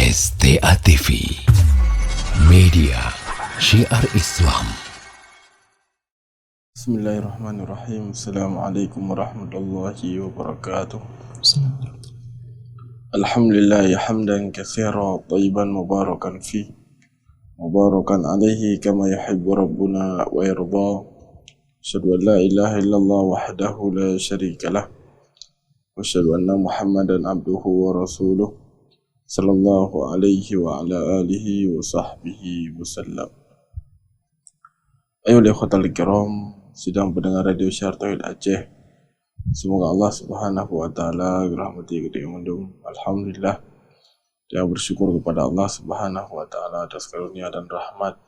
STA TV, media syiar Islam. Bismillahirrahmanirrahim. Assalamualaikum warahmatullahi wabarakatuh. Alhamdulillah hamdan katsira tayyiban mubarakan fi mubarakan alaihi kama yuhibbu rabbuna wa yarda. Asyhadu an la ilaha illallah wahdahu la syarikalah wa asyhadu anna Muhammadan abduhu wa rasuluh sallallahu alaihi wa ala alihi wa sahbihi wasallam. Ayuhal ikhwatal kiram, sedang pendengar radio Syiar Tauhid Aceh. Semoga Allah Subhanahu wa taala rahmati kita mendung. Alhamdulillah, dia bersyukur kepada Allah Subhanahu wa taala atas karunia dan rahmat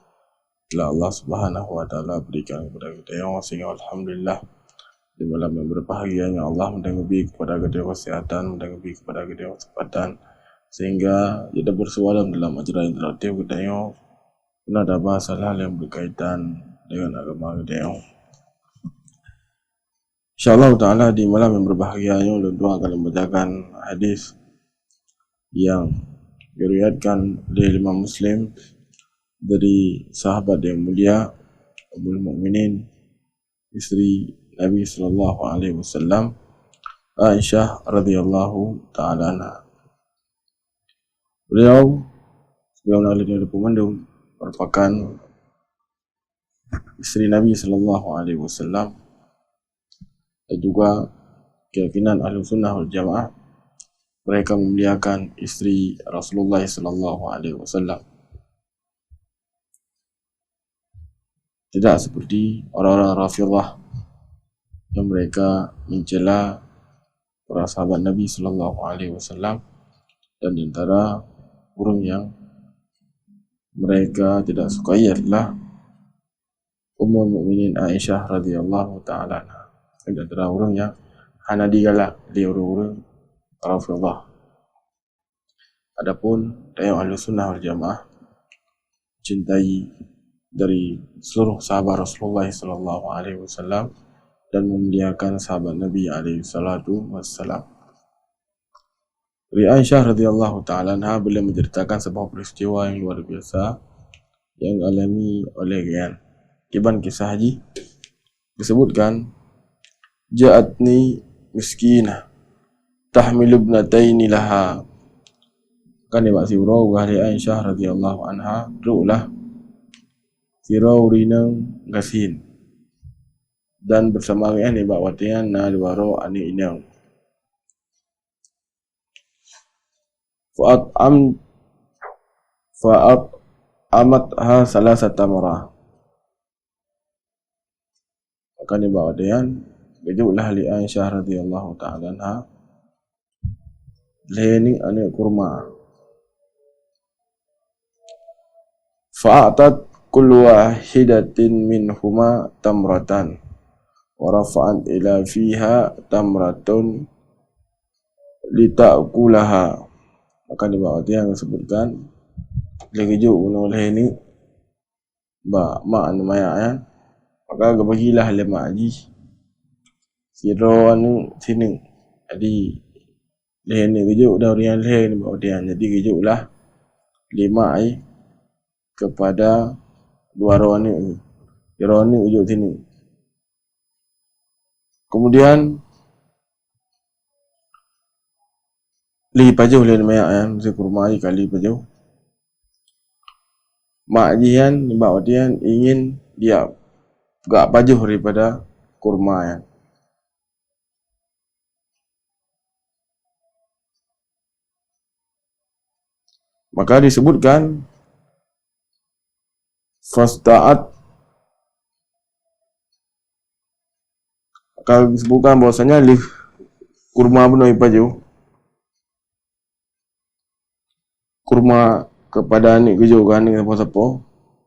telah Allah Subhanahu wa taala berikan kepada kita yang sehingga alhamdulillah di malam yang berbahagianya Allah mendengabi kepada kita kesehatan, mendengabi kepada kita kesempatan, sehingga kita bersualam dalam ajaran interaktif kita yang ada bahasa hal yang berkaitan dengan agama kita yang InsyaAllah ta'ala di malam yang berbahagia ini tentu akan membacakan hadis yang diriwayatkan oleh Imam Muslim dari sahabat yang mulia Ummul Mukminin, istri Nabi sallallahu alaihi wasallam, Aisyah radhiyallahu ta'ala anha. Beliau sebagaimana oleh pemandung merupakan istri Nabi sallallahu alaihi wasallam dan juga keyakinan Ahlus Sunnah wal Jamaah, mereka memuliakan istri Rasulullah sallallahu alaihi wasallam. Tidak seperti orang-orang Rafidhah yang mereka mencela para sahabat Nabi sallallahu alaihi wasallam, dan di antara burung yang mereka tidak sukai adalah Ummul Mukminin Aisyah radhiyallahu ta'ala anha. Di antara burung yang hana digalak di urung-urung Rafidhah. Adapun dari Ahlus Sunnah wal Jamaah cintai dari seluruh sahabat Rasulullah sallallahu alaihi wasallam dan memuliakan sahabat Nabi alaihi salatu wassalam. Dari Aisyah radhiyallahu ta'ala anha, beliau menceritakan sebuah peristiwa yang luar biasa yang alami oleh Gyan. Iban kisah haji disebutkan, ja'atni miskinah tahmilu ibnataini laha. Kan dia maksud surau dari Aisyah radhiyallahu anha, ru'lah surau rinang gasin dan bersama dengan ibak watian na diwaro ani inang. Fa'amatha salasata marah. Maka ni bawa dian gejuklah li Aisyah radhiyallahu ta'ala anha lening ane kurma. Fa'atat kullu wahidatin minhuma tamratan wa rafa'at ila fiha tamratun lita'kulaha. Maka di bawah dia yang disebutkan lagi juga oleh ini mak anu maya ya, maka bagilah le mak haji siro anu sini, jadi le ni gejuk dah orang le ni bawah dia, jadi gejuklah 5 ai kepada dua ron ni, ron ni ujuk sini. Kemudian li pajuh le maya ya, mesti kurma ai kali pajuh. Mak jian bawa dia ingin dia gak pajuh daripada kurma ya. Maka disebutkan fasta'at, kalau disebutkan bahwasanya li kurma benar pajuh, kurma kepada ni gejukan ni apa-apa,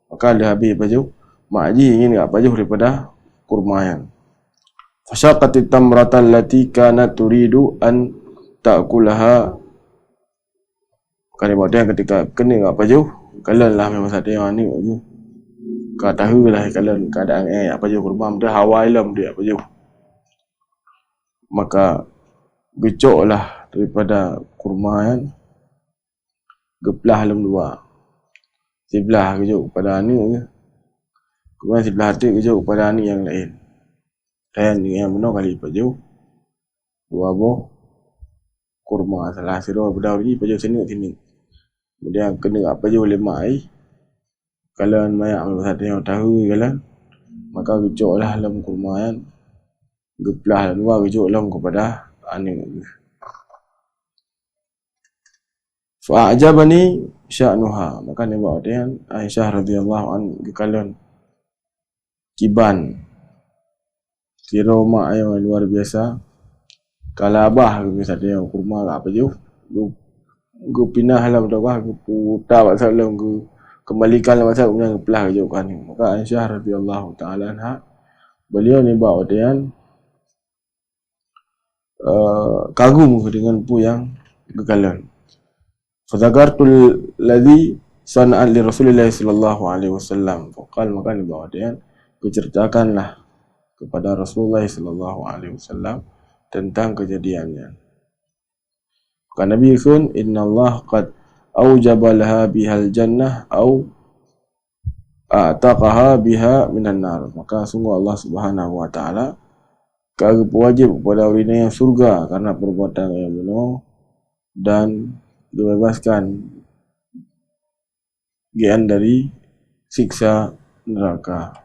maka dia habis pajuh. Mak haji ingin tak pajuh daripada kurma yang fasyaqatit tamratan lati kanat turidu an ta'kulaha. Kan dia buat dia ketika kena tak pajuh, kalau lah memang satu yang ni kau tahu lah kalau keadaan pajuh kurma dia hawa ilam dia pajuh, maka gecoklah daripada kurma yang geplah dalam dua. Sebelah kejuk pada anak ke. Kemudian sebelah hati kejuk pada anak yang lain. Dan yang benar kali paju. Dua buah kurma salah siro bedau ni paju sini. Kemudian kena apa je oleh mai. Kalau mayak satu yang tahu kalau maka kejuklah dalam kurma kan. Geplah dan dua kejuk dalam kepada anak. Fa'ajabani sya'nuha. Maka ni bawa dia Aisyah radhiyallahu anha kekalian kiban siro mak yang luar biasa. Kalau abah misalnya kurma apa je gu pindah dalam tu bah gu putar pasal dalam gu kembalikan dalam pasal kemudian pelah kejukan ni. Maka Aisyah radhiyallahu taala anha beliau ni bawa dia kagum dengan pu yang kekalian. Fadzakartul ladzi sana'at li Rasulillah sallallahu alaihi wasallam. Faqal maka ni bawa dia kuceritakanlah kepada Rasulullah sallallahu alaihi wasallam tentang kejadiannya. Kata Nabi kun inna Allah qad aujaba laha bihal jannah au a'taqaha biha minan nar. Maka sungguh Allah Subhanahu wa taala wajib kepada orang yang surga karena perbuatan yang benar dan dibebaskan gian dari siksa neraka.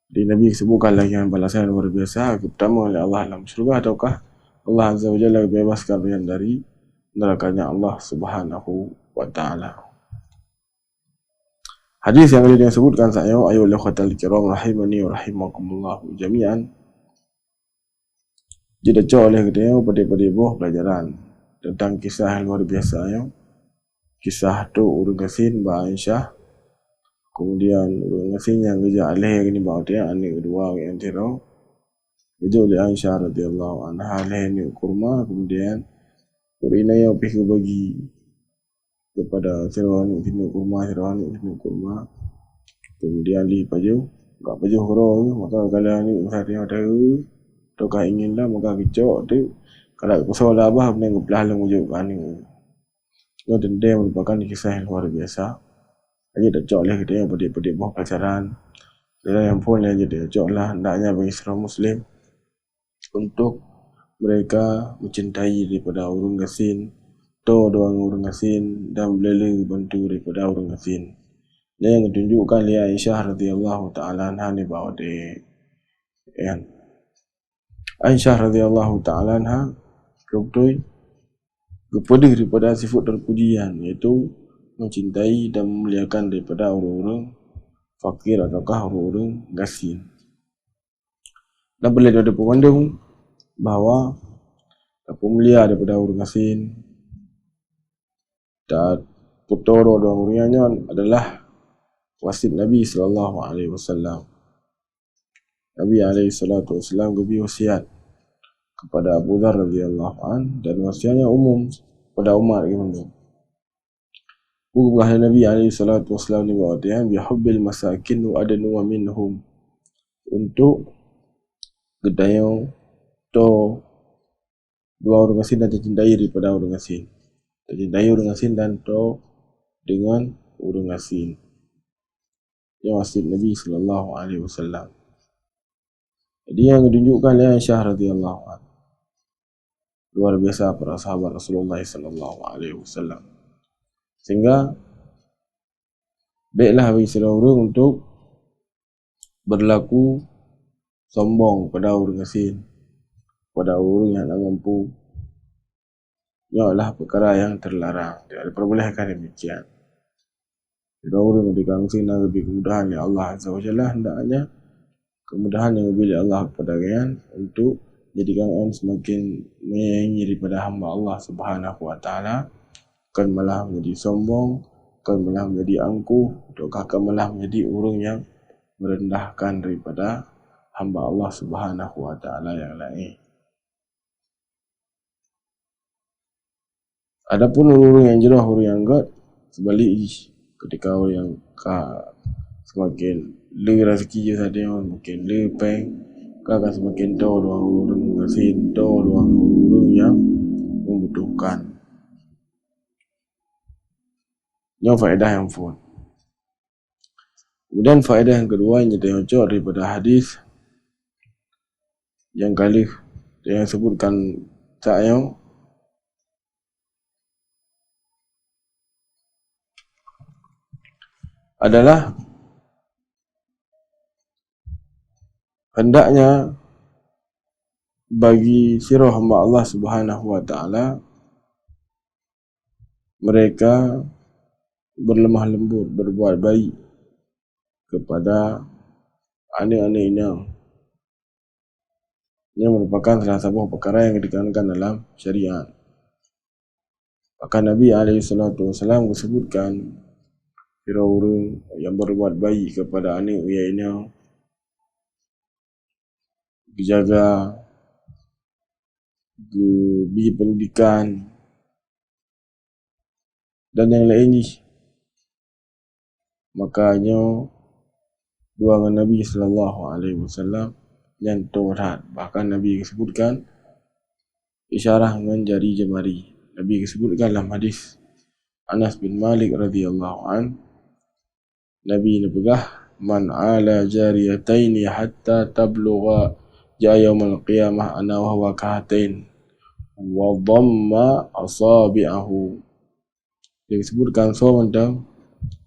Di Nabi sebutkan lagi yang balasan luar biasa. Pertama oleh Allah dalam syurga ataukah Allah Azza wa Jalla bebaskan dia dari nerakanya Allah Subhanahu wa taala. Hadis yang boleh disebutkan saya ayu lakhatal kiram rahimani wa rahimakumullah jami'an. Jadi oleh kita pada buah pelajaran tentang kisah luar biasa ya. Kisah tu urang kasin ba Aisyah. Kemudian urang kasin yang geja alih ni bawa dia anak kedua yang tiro. Geja oleh Aisyah radhiyallahu anha alih ni kurma kemudian urina yang pergi bagi kepada tiro ni kurma kemudian li paju enggak paju horo maka kalau ni usah dia tahu atau inginlah maka kecok tu kalau kusau lah abah benda ngebelah lang wujud ni. Itu denda merupakan kisah yang luar biasa. Hanya dah cok lah kita yang pada buah pelajaran. Dan yang pun yang jadi cok lah hendaknya bagi seorang Muslim untuk mereka mencintai daripada orang gasin, doang orang gasin dan belala bantu daripada orang gasin. Dan yang ditunjukkan oleh Aisyah radhiyallahu taala anha ni bahawa dia Aisyah radhiyallahu taala anha betul kepada daripada sifat terpujian iaitu mencintai dan memuliakan daripada orang-orang fakir ataukah orang-orang gasin. Dan boleh ada pemandang bahawa pemulia daripada orang gasin dan putoro dan orang adalah wasit Nabi sallallahu alaihi wasallam. Nabi alaihi salatu wasallam beri wasiat kepada Abu Dzar radhiyallahu an dan wasiatnya umum pada umat gitu. Bukan Nabi alaihi salatu wasallam ni bahawa dia bihubbil masakin wa adnu minhum untuk gedayo to dua orang asin dan cintai daripada orang asin. Cintai orang asin dan to dengan orang asin. Yang wasit Nabi sallallahu alaihi wasallam. Jadi yang ditunjukkan oleh Aisyah radhiyallahu anha luar biasa para sahabat Rasulullah sallallahu alaihi wasallam. Sehingga baiklah bagi seorang untuk berlaku sombong pada orang asin, pada orang yang tak mampu. Ia adalah perkara yang terlarang. Tidak diperbolehkan demikian. Jika orang dikongsi dengan lebih kemudahan oleh Allah Azza wa Jalla, hendaknya kemudahan yang diberi Allah kepada kalian untuk jadikan kalian semakin menyayangi daripada hamba Allah Subhanahu wa taala, akan malah menjadi sombong, akan malah menjadi angkuh, atau akan malah menjadi orang yang merendahkan daripada hamba Allah Subhanahu wa taala yang lain. Adapun orang yang jerah, orang yang enggak, sebaliknya ketika orang yang semakin le rezeki je saja makin le peng akan semakin tahu orang ngasih tahu orang yang membutuhkan. Ini faedah yang full. Kemudian faedah yang kedua yang kita cocok daripada hadis yang kali yang sebutkan saya adalah hendaknya bagi sirah hamba Allah Subhanahu wa taala mereka berlemah lembut, berbuat baik kepada anak-anaknya. Ini merupakan salah satu perkara yang ditekankan dalam syariat. Bahkan Nabi SAW disebutkan kira orang yang berbuat baik kepada anak ayahnya, dijaga, beri pendidikan dan yang lain ni. Makanya dua dengan Nabi SAW yang terhad. Bahkan Nabi disebutkan isyarah dengan jari jemari. Nabi disebutkan dalam hadis Anas bin Malik radhiyallahu an, Nabi ni pegah man ala jariyataini hatta tablugha ja yaumil qiyamah ana wa huwa kahatain wa dhamma asabi'ahu. Dia disebutkan seorang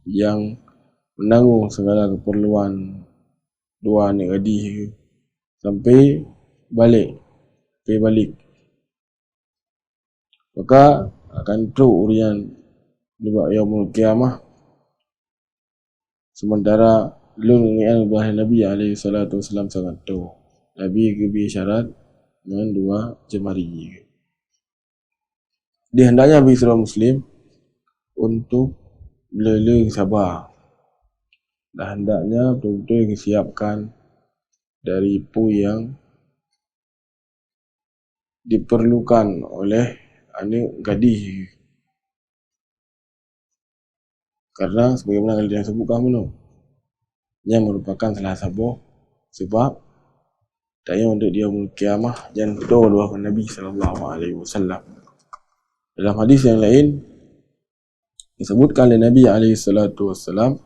yang menanggung segala keperluan dua anak gadis sampai balik. Maka akan teruk urian di yaumul qiyamah. Sementara lung yang bahaya Nabi SAW sangat tahu. Nabi beri syarat dengan dua jemari. Dia hendaknya bagi seorang Muslim untuk bela-bela sabar. Dan hendaknya betul-betul disiapkan dari apa yang diperlukan oleh anak gadis. Karena sebagaimana yang disebutkan dulu, yang merupakan salah satu sebab daya untuk dia kiamah yang kedua Nabi SAW. Dalam hadis yang lain disebutkan oleh Nabi SAW,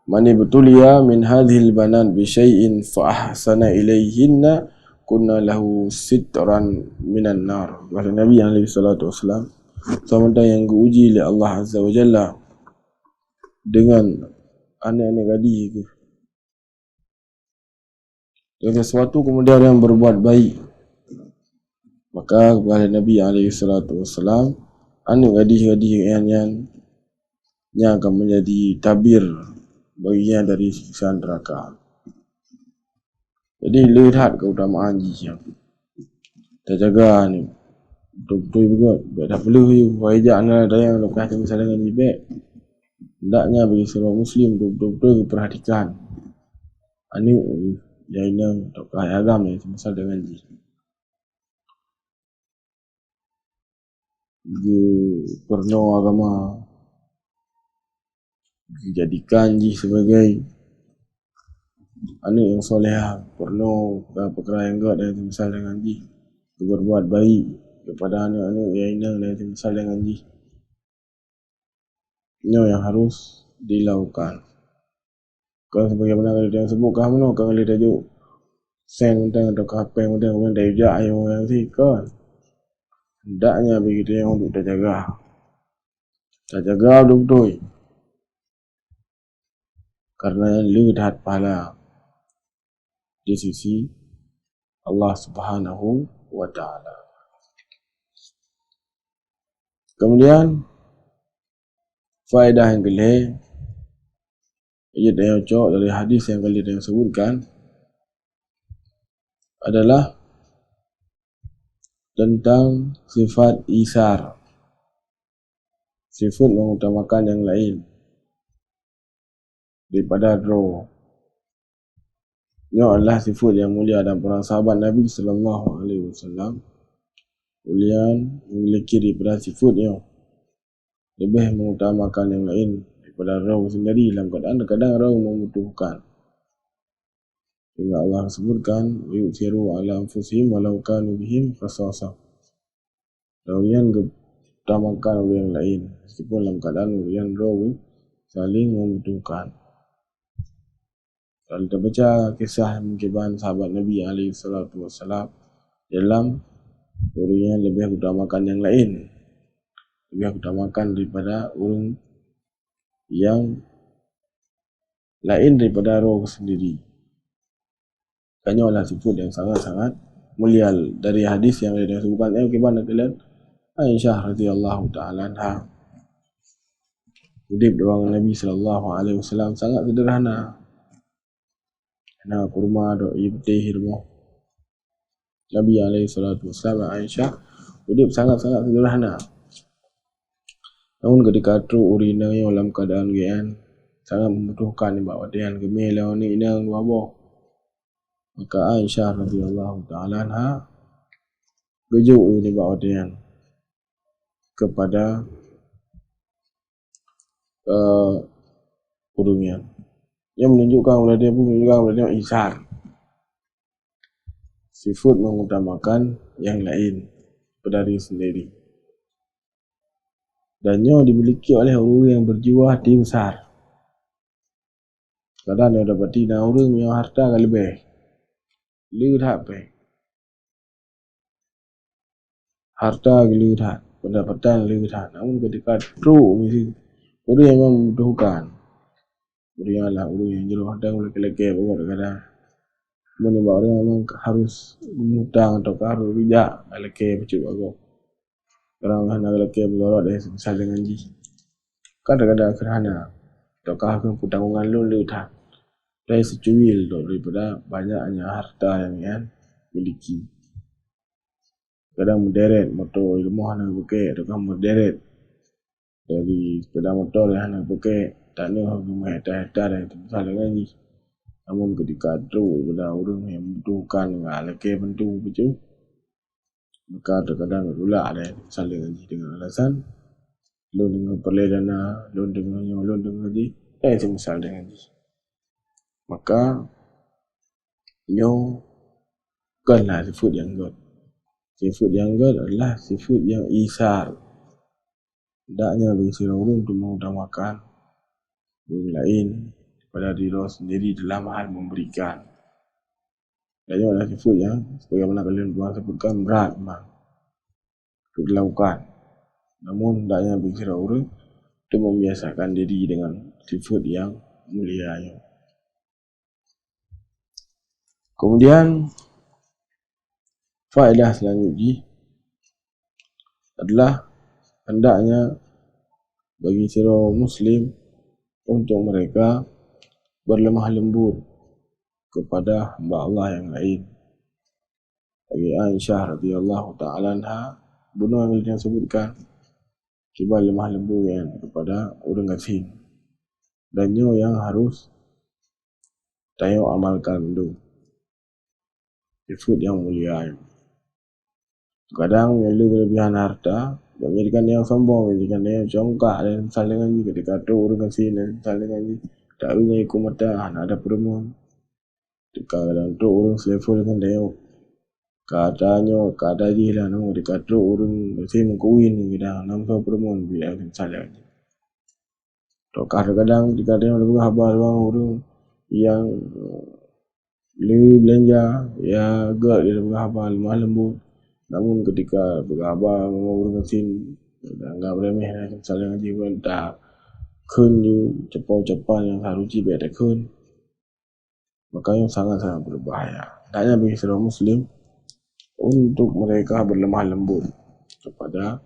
Mani betulia min hadhil banan bi syai'in fa ahsana ilayhinna kunna lahu sitran minan nar. Kata Nabi SAW, seorang yang diuji oleh Allah Azza wa Jalla dengan anak-anak gadis itu, dengan sesuatu kemudian yang berbuat baik, maka kepada Nabi SAW, anak gadis-gadis yang akan menjadi tabir baginya dari siksa neraka. Jadi lihat keutamaan yang kita jaga ni betul-betul juga. Tak perlu wajah anak ada yang lepas misalnya dengan ibad. Hendaknya bagi seorang Muslim betul-betul perhatikan anak yang tokoh agama yang semisal dengan dia. Pernah agama dijadikan dia sebagai anak yang soleh, perlu perkara yang enggak dan semisal dengan dia, berbuat baik kepada anak-anak yang inang dan semisal dengan dia. Ini yang harus dilakukan. Kalau sebagaimana kalau dia sebutkan mana, kalau dia tajuk sen tentang atau apa yang kemudian dia ujak ayam yang si kan, hendaknya bagi dia yang untuk kita jaga betul-betul. Karena lihat pahala di sisi Allah Subhanahu wa ta'ala. Kemudian faedah yang kelih yang cocok dari hadis yang kali yang sebutkan adalah tentang sifat isar, sifat mengutamakan yang lain daripada roh. Ini adalah sifat yang mulia dan para sahabat Nabi SAW kemudian memiliki daripada sifatnya lebih mengutamakan yang lain daripada roh sendiri. Dalam keadaan kadang roh membutuhkan, sehingga Allah sebutkan yu'thiru ala anfusihim walau kanu bihim khasasah. Kemudian utamakan orang yang lain meskipun dalam keadaan yang dua saling membutuhkan. Kalau kita baca kisah kehidupan sahabat Nabi SAW dalam orang lebih utamakan yang lain, lebih utamakan daripada orang yang lain daripada roh sendiri. Hanyalah sifat yang sangat-sangat mulia. Dari hadis yang disebutkan kehidupan Aisyah radhiyallahu taala anha, hidup dengan Nabi SAW sangat sederhana. Nah, kurma do ibtih rumah Nabi SAW, Aisyah hidup sangat-sangat sederhana. Namun ketika tu urina yang dalam keadaan gian sangat membutuhkan bahawa dia gemel lawan ni inang wabah, maka Aisyah radhiyallahu taala anha gejuk ini bahawa dia kepada urungnya, yang menunjukkan kepada dia pun menunjukkan kepada dia isar sifat mengutamakan yang lain pada diri sendiri, dan ia dimiliki oleh orang yang berjiwa hati besar. Kadang dia dapati dan orang yang harta kan lebih lihat harta lihat, pendapatan lihat, namun ketika true mesti orang yang membutuhkan, orang yang jeluh dan boleh kelakir kadang menimba orang memang harus mengutang atau harus bijak kelakir pecuk aku. Orang yang nak kelakir berlorot dari sebesar dengan ji. Kadang-kadang kerana ataukah aku tanggungan lu lihat dari secuil daripada banyaknya harta yang miliki. Kadang menderet motor ilmu hana pakai, ataukah menderet dari sepeda motor yang hana pakai, tak ada rumah hetar-hetar yang terbesar dengan ni. Namun ketika tu pada orang yang membutuhkan lelaki bentuk begitu, maka terkadang pula ada yang terbesar dengan ni dengan alasan lu dengan perledana, lu dengan ni, terbesar dengan ni. Maka nyo bukanlah sifat yang good. Sifat yang good adalah sifat yang isar. Hendaknya bagi seorang untuk mengutamakan orang lain pada diri sendiri dalam hal memberikan. Dan ini adalah sifat yang sebagaimana kalian tuan sebutkan berat memang untuk dilakukan. Namun hendaknya bagi seorang untuk membiasakan diri dengan sifat yang mulia. Kemudian faedah selanjutnya adalah hendaknya bagi seorang Muslim untuk mereka berlemah lembut kepada hamba Allah yang lain. Bagi Aisyah radhiyallahu taala anha, bunuh yang disebutkan cuba lemah lembut kepada orang asing, dan yang harus tayo amalkan itu sifat yang mulia. Kadang kelebihan harta menjadikan dia sombong, menjadikan dia congkak dan salingan ni ketika tu orang kasih dan salingan ni tak punya ikut mata ada perempuan. Ketika kadang tu orang selevel dengan dia katanya kata je lah no, ketika tu orang kasih mengkuin kita nampak perempuan biar salingan ni. Kadang ketika dia ada khabar orang yang lebih belanja ya agak dia ada khabar lemah lembut. Namun ketika berkhabar orang kasih anggap remeh lah saling ngaji pun tak kun you cepat-cepat yang harus jibet tak kun, maka yang sangat-sangat berbahaya. Tanya bagi seorang Muslim untuk mereka berlemah lembut kepada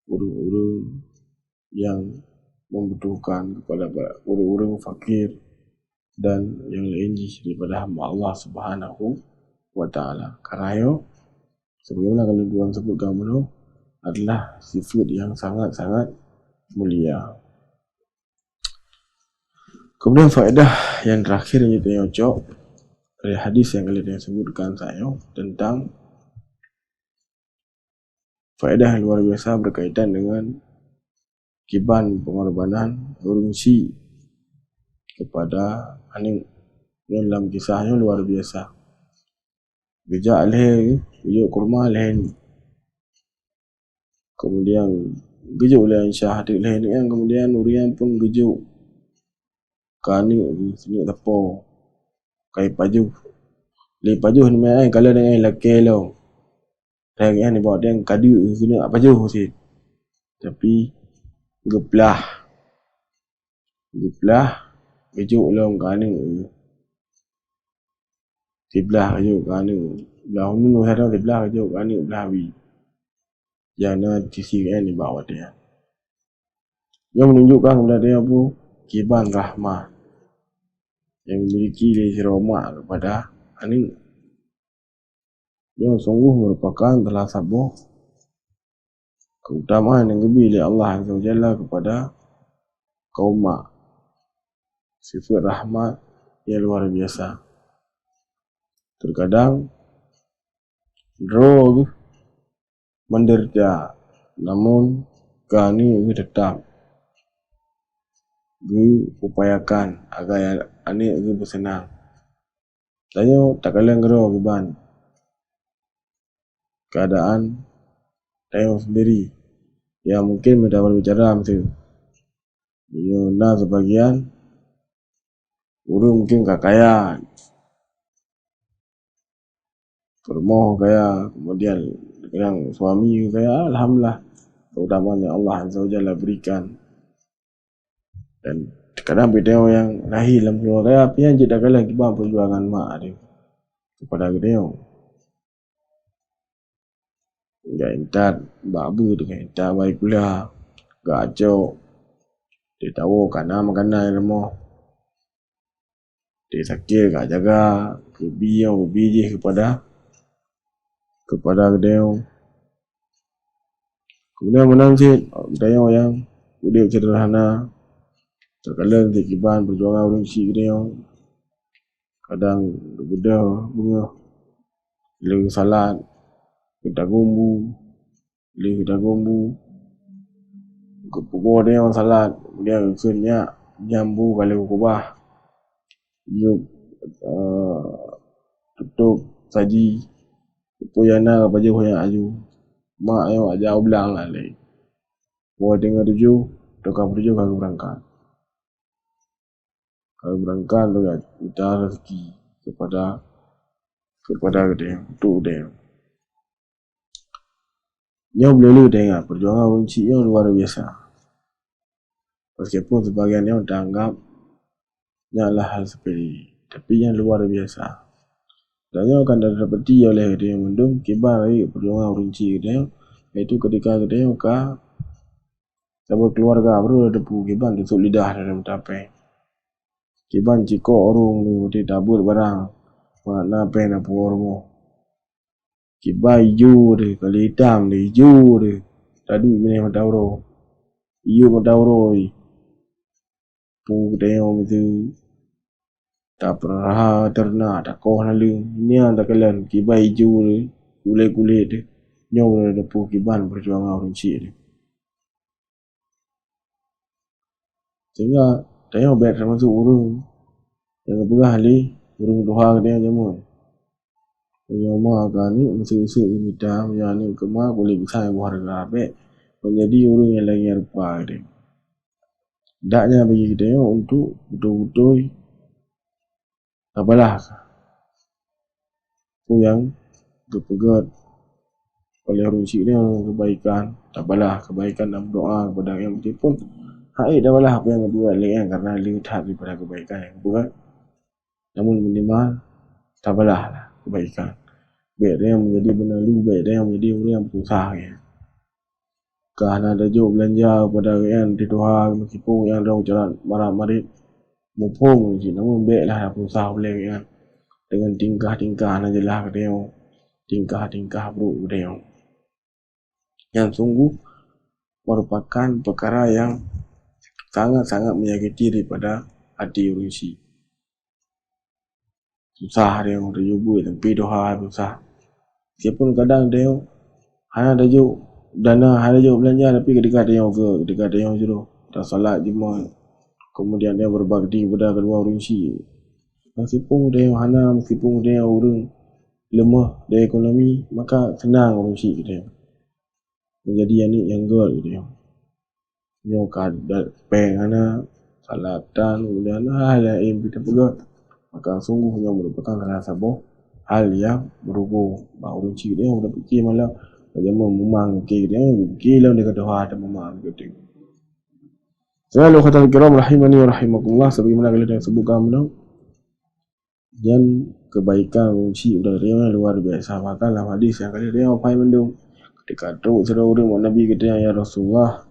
orang-orang yang membutuhkan, kepada orang-orang fakir dan yang lain daripada hamba Allah Subhanahu wa taala. Karena sebagaimana kalau Tuhan sebutkan dulu adalah sifat yang sangat-sangat mulia. Kemudian faedah yang terakhir yang kita cocok dari hadis yang kalian sebutkan saya tentang faedah yang luar biasa berkaitan dengan kiban pengorbanan urungsi kepada aning dalam kisahnya luar biasa. Gejak leher, gejak kurma leher. Kemudian gejuk lah Syah adik lain kan. Kemudian Nurian pun gejuk kerana sini tepo kai pajuh le pajuh ni mai kalau dengan lelaki lo dan yang ni bawa dia kadu sini pajuh sih tapi geplah gejuk lo kerana tiblah gejuk kerana belah nu harap tiblah gejuk kerana belah wi yang nak sisi kan ni bawa dia yang menunjukkan kepada dia apa kiban rahmah yang memiliki lesi rahmat kepada aning yang sungguh merupakan telah sabuh keutamaan yang lebih oleh Allah Azza wa Jalla kepada kaum mak. Sifat rahmat yang luar biasa. Terkadang drog menderita namun kani tetap upayakan agar anik bersenang. Tanya tak kalian gero beban keadaan tanya sendiri yang mungkin mendapat bicara mesti na sebagian urung mungkin gak kaya permoh kaya kemudian yang suami kaya alhamdulillah keutamaan yang Allah Azza wa Jalla berikan. Dan kadang video yang lahir dalam keluarga apa yang jadi kala kibah perjuangan mak dia kepada dia enggak entar babu dengan entar baik pula gacok dia tahu kana makanan remo dia sakit gak jaga biji kepada dia kemudian menang sih dia yang udah sederhana. Terkadang kekiban perjuangan orang si dia kadang berbeda bunga le salat kita gombu kepugo dia orang salat dia sunnya jambu kalau kubah yuk tutup saji puyana baju yang aju mak yang jauh belang lah le buat dengan tujuh tukar tujuh kalau berangkat tu kita rezeki kepada dia untuk dia. Yang boleh dengar perjuangan orang cik yang luar biasa. Meskipun sebagian yang dianggap adalah hal sepele, tapi yang luar biasa. Dan yang akan didapati oleh dia mendung kibar perjuangan orang cik dia iaitu ketika dia sahabat keluarga baru ada kibar tusuk lidah dalam tapai. Kiban ciko orang ni mesti tabur barang mana pen apa orang kibai hijau dia kali hitam dia hijau dia tadi ni matauro hijau matauro pu dia mesti tak pernah terna tak kau lalu ni anda kalian kibai hijau dia kulit dia nyawa dia pu kiban perjuangan orang cik dia sehingga tanya bet termasuk urung yang berah li urung doha dia jamu yang makan ni mesti minta yang ni kemah boleh bisa harga be menjadi urung yang lagi rupa dia daknya bagi kita untuk betul-betul apalah yang kepegat oleh orang cik ni kebaikan apalah kebaikan dalam doa kepada yang penting pun hai dah balah apa yang buat lain karena lihat daripada kebaikan yang buat namun minimal tak balah lah kebaikan baik dia yang menjadi benalu baik dia yang menjadi orang yang berusaha ya. Kerana ada jauh belanja pada yang di Doha meskipun yang ada jalan marah-marah mumpung je namun baiklah berusaha boleh kan dengan tingkah-tingkah najalah dia tingkah-tingkah buruk dia yang sungguh merupakan perkara yang sangat-sangat menyakiti daripada hati urusi. Susah dia orang terjubur tapi doa susah. Siapun kadang dia hanya ada juk dana hanya juk belanja tapi ketika dia jero tak salat jemaah kemudian dia berbakti kepada kedua urusi. Meskipun dia orang lemah dari ekonomi maka senang urusi dia. Menjadi yang gol dia. nyo kada peng ana salatan kemudian hal lain kita pula, maka sungguhnya merupakan salah satu hal yang berhubung bahawa cik dia udah fikir malah bagaimana memang dia gila dia kata ada memang gitu. Selalu kata kiram rahimani wa rahimakumullah, sebagaimana kita sebutkan benar dan kebaikan cik udah dia luar biasa. Maka dalam hadis yang kali dia apa yang mendung ketika tu sudah orang Nabi kata ya Rasulullah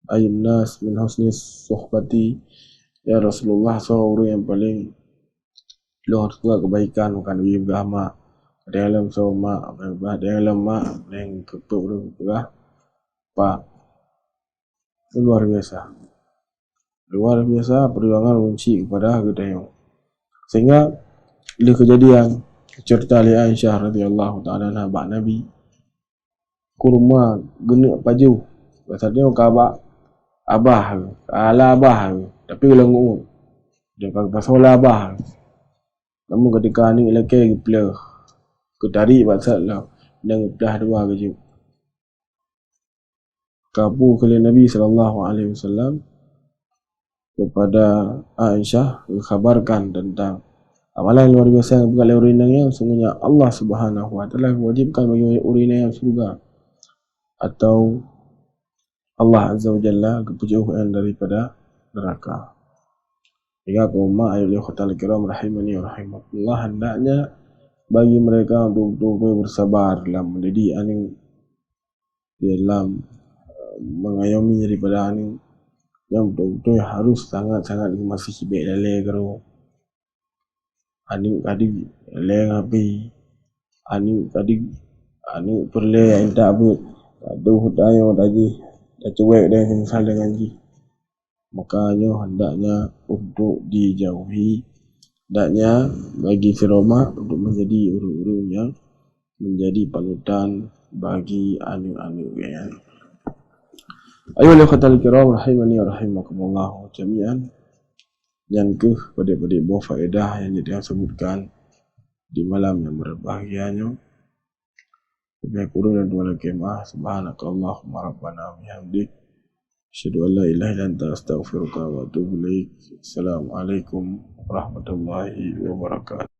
ayun nas min husni suhbati, ya Rasulullah seorang yang paling luar biasa kebaikan bukan Nabi beragama dalam sama dalam mak yang ketuk berah pak luar biasa perjuangan kunci kepada kita yang sehingga di kejadian cerita Ali Aisyah radhiyallahu taala anha Nabi kurma genek baju pasal kabak abah ala abah tapi lengu dia kata pasal abah namun ketika ni lelaki geplah ketari pasal lah dan dah dua baju kabur kali Nabi SAW kepada Aisyah mengkhabarkan tentang amalan luar biasa yang bukan orang yang sungguhnya Allah Subhanahu Wa Taala wajibkan bagi orang yang surga atau Allah Azza wa Jalla kejauhan daripada neraka. Hingga kaum ayat khatal kiram rahimani wa rahimakumullah, hendaknya bagi mereka untuk bersabar dalam mendidik aning dalam mengayomi daripada aning yang betul-betul harus sangat-sangat masih baik lele karo aning kadi le ngapi aning kadi aning perle yang tak but aduh dayo tadi dah cuek dah misal dengan ji, makanya hendaknya untuk dijauhi, hendaknya bagi si Roma untuk menjadi urut-urut yang menjadi panutan bagi aning-aning yang ayuhal ikhwatal kiram rahimani wa rahimakumullah jami'an. Yang pada-pada buah faedah yang jadi sebutkan di malam yang berbahagianya. Lebih kurang dan dua lagi mah subhanakallahumma rabbana bihamdik asyhadu an la ilaha illa anta astaghfiruka wa atubu ilaik. Assalamualaikum warahmatullahi wabarakatuh.